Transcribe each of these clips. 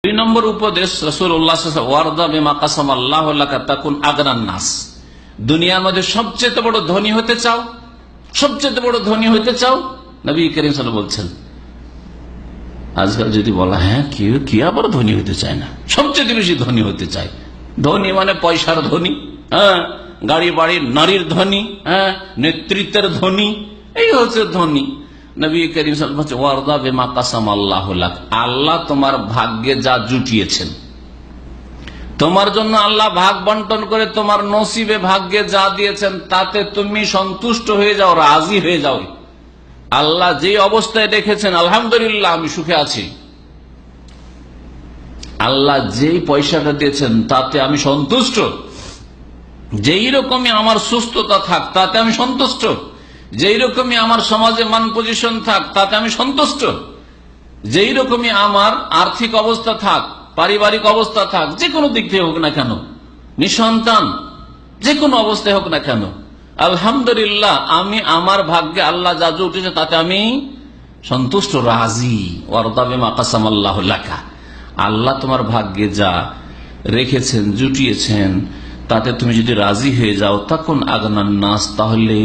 দুই নম্বর উপদেশ রাসূলুল্লাহ সাল্লাল্লাহু আলাইহি ওয়াসাল্লাম, ওয়ারদা বিমা কাসামাল্লাহু লাকা তাকুন আগনান নাস। দুনিয়ার মধ্যে সবচেয়ে বড় ধনী হতে চাও, সবচেয়ে বড় ধনী হতে চাও, নবী করিম সাল্লাল্লাহু আলাইহি ওয়াসাল্লাম বলছেন। আজকাল যদি বলা হ্যাঁ কি আবার ধনী হতে চায় না, সবচেয়ে বেশি ধনী হতে চায়। ধনী মানে পয়সার ধনী, হ্যাঁ, গাড়ি বাড়ি নারীর ধনী, হ্যাঁ, নেতৃত্বের ধনী, এই হচ্ছে ধনী। নবী করিম সাল্লাল্লাহু আলাইহি ওয়াসাল্লাম ওয়ারদা বিমা কাসামাল্লাহু লাক, আল্লাহ তোমার ভাগ্যে যা জুটিয়েছেন, তোমার জন্য আল্লাহ ভাগ বন্টন করে তোমার নসিবে ভাগ্যে যা দিয়েছেন তাতে তুমি সন্তুষ্ট হয়ে যাও, রাজি হয়ে যাও। আল্লাহ যে অবস্থায় রেখেছেন, আলহামদুলিল্লাহ আমি সুখে আছি। আল্লাহ যেই পয়সাটা দিয়েছেন তাতে আমি সন্তুষ্ট। যেই রকমই আমার সুস্থতা থাক তাতে আমি সন্তুষ্ট। যেই রকমই আমার সমাজে মান পজিশন থাক তাতে আমি সন্তুষ্ট। যেই রকমই আমার আর্থিক অবস্থা থাক, পারিবারিক অবস্থা থাক, যে কোনো দিক থেকে হোক না কেন, নিঃসন্তান, যে কোনো অবস্থায় হোক না কেন, আলহামদুলিল্লাহ আমি আমার ভাগ্যে আল্লাহ যা উঠেছে তাতে আমি সন্তুষ্ট, রাজি। ওয়ারদা বিমা কাসামাল্লাহু লাকা, আল্লাহ তোমার ভাগ্যে যা রেখেছেন, জুটিয়েছেন, তাতে তুমি যদি রাজি হয়ে যাও, তখন আগনান নাস, তাহলে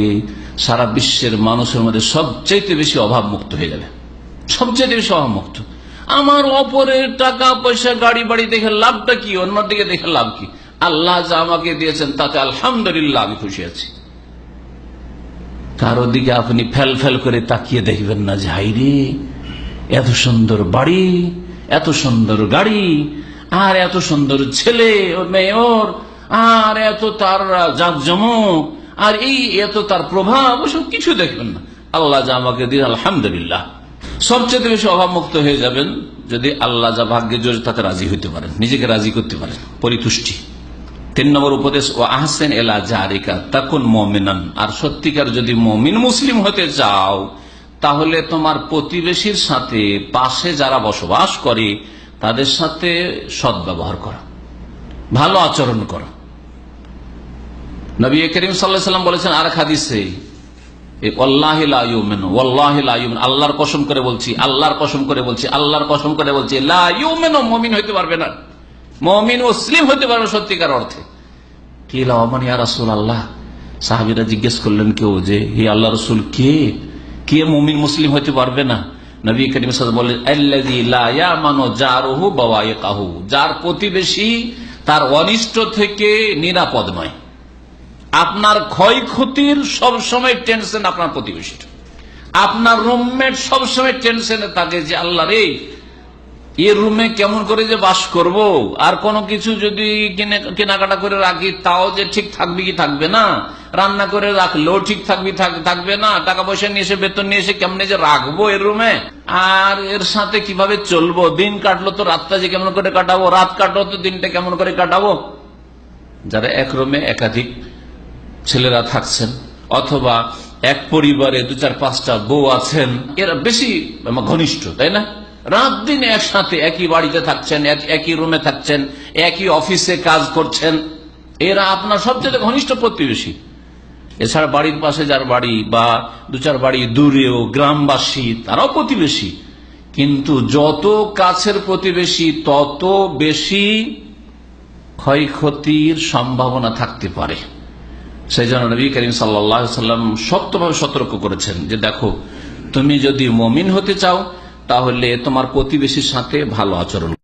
সারা বিশ্বের মানুষের মধ্যে সবচেয়ে বেশি অভাব মুক্ত হয়ে যাবে, সবচেয়ে বেশি অভাব মুক্ত। আমার অপরের টাকা পয়সা গাড়ি বাড়ি দেখে লাভটা কি, অন্যদিকে দেখে লাভ কি? আল্লাহ যা আমাকে দিয়েছেন তাতে আলহামদুলিল্লাহ আমি খুশি আছি। কারো দিকে আপনি ফেল ফেল করে তাকিয়ে দেখবেন না যে হাইরে এত সুন্দর বাড়ি, এত সুন্দর গাড়ি, আর এত সুন্দর ছেলে ও মেয়ে ওর, আর এত তার জাঁকজমক, আর এই এত তার প্রভাব, ওসব কিছু দেখবেন না। আল্লাহ যা আমাকে দিয়ে আলহামদুলিল্লাহ। সবচেয়ে বেশি অভাব মুক্ত হয়ে যাবেন যদি আল্লাহ যা ভাগ্যে জোরে তাতে রাজি হইতে পারেন, নিজেকে রাজি করতে পারেন, পরিতুষ্টি। 3 নম্বর উপদেশ, ও আহসেন এলা জারিকা তাকুন মুমিনান, আর সত্যিকার যদি মুমিন মুসলিম হতে চাও তাহলে তোমার প্রতিবেশীর সাথে, পাশে যারা বসবাস করে তাদের সাথে সদ্ব্যবহার করা, ভালো আচরণ করা। নবী করিম সাল্লাল্লাহু আলাইহি ওয়াসাল্লাম বলেছেন আর এক হাদিসে, ওয়াল্লাহি লা ইউমিনু, ওয়াল্লাহি লা ইউমিনু, আল্লাহর কসম করে বলছি, আল্লাহর কসম করে বলছি, আল্লাহর কসম করে বলছি, লা ইউমিনু, মুমিন হইতে পারবে না, মুমিন মুসলিম হইতে পারবে সত্যিকার অর্থে। কি লামান ইয়া রাসূলুল্লাহ, সাহাবীরা জিজ্ঞেস করলেন কেউ যে হে আল্লাহর রাসূল, কে মুমিন মুসলিম হইতে পারবে না? নবী করিম সাল্লাল্লাহু আলাইহি ওয়াসাল্লাম বলেন, আল্লাযী লা ইয়ামানু জারুহু বাওয়াইকাহু, যার প্রতিবেশী তার অনিষ্ট থেকে নিরাপদ নয়। আপনার ক্ষয়ক্ষতির সবসময় টেনশন আপনার প্রতিবেশীর, আপনার রুমমেট সবসময় টেনশনে থাকে যে আল্লাহ রে এই রুমে কেমন করে যে বাস করব, আর কোনো কিছু যদি কেনাকাটা করে রাখি তাও যে ঠিক থাকবে কি থাকবে না, রান্না করে রাখলেও ঠিক থাকবে না, টাকা পয়সা নিয়ে এসে বেতন নিয়ে এসে কেমনে যে রাখবো এর রুমে, আর এর সাথে কিভাবে চলবো, দিন কাটলো তো রাতটা যে কেমন করে কাটাবো, রাত কাটলো তো দিনটা কেমন করে কাটাবো। যারা এক রুমে একাধিক ছেলেরা থাকছেন, অথবা এক পরিবারে 2-4-5টা বউ আছেন, এরা বেশি ঘনিষ্ঠ, তাই না? রাত দিন একসাথে একই বাড়িতে থাকছেন, একই রুমে থাকছেন, একই অফিসে কাজ করছেন, এরা আপনার সবচেয়ে ঘনিষ্ঠ প্রতিবেশী। এছাড়া বাড়ির পাশে যার বাড়ি বা 2-4 বাড়ি দূরেও গ্রামবাসী, তারাও প্রতিবেশী। কিন্তু যত কাছের প্রতিবেশী তত বেশি ক্ষয়ক্ষতির সম্ভাবনা থাকতে পারে। সেই জন্য নবী করিম সাল্লাল্লাহু আলাইহি ওয়াসাল্লাম শক্তভাবে সতর্ক করেছেন যে দেখো, তুমি যদি মুমিন হতে চাও তাহলে তোমার প্রতিবেশীর সাথে ভালো আচরণ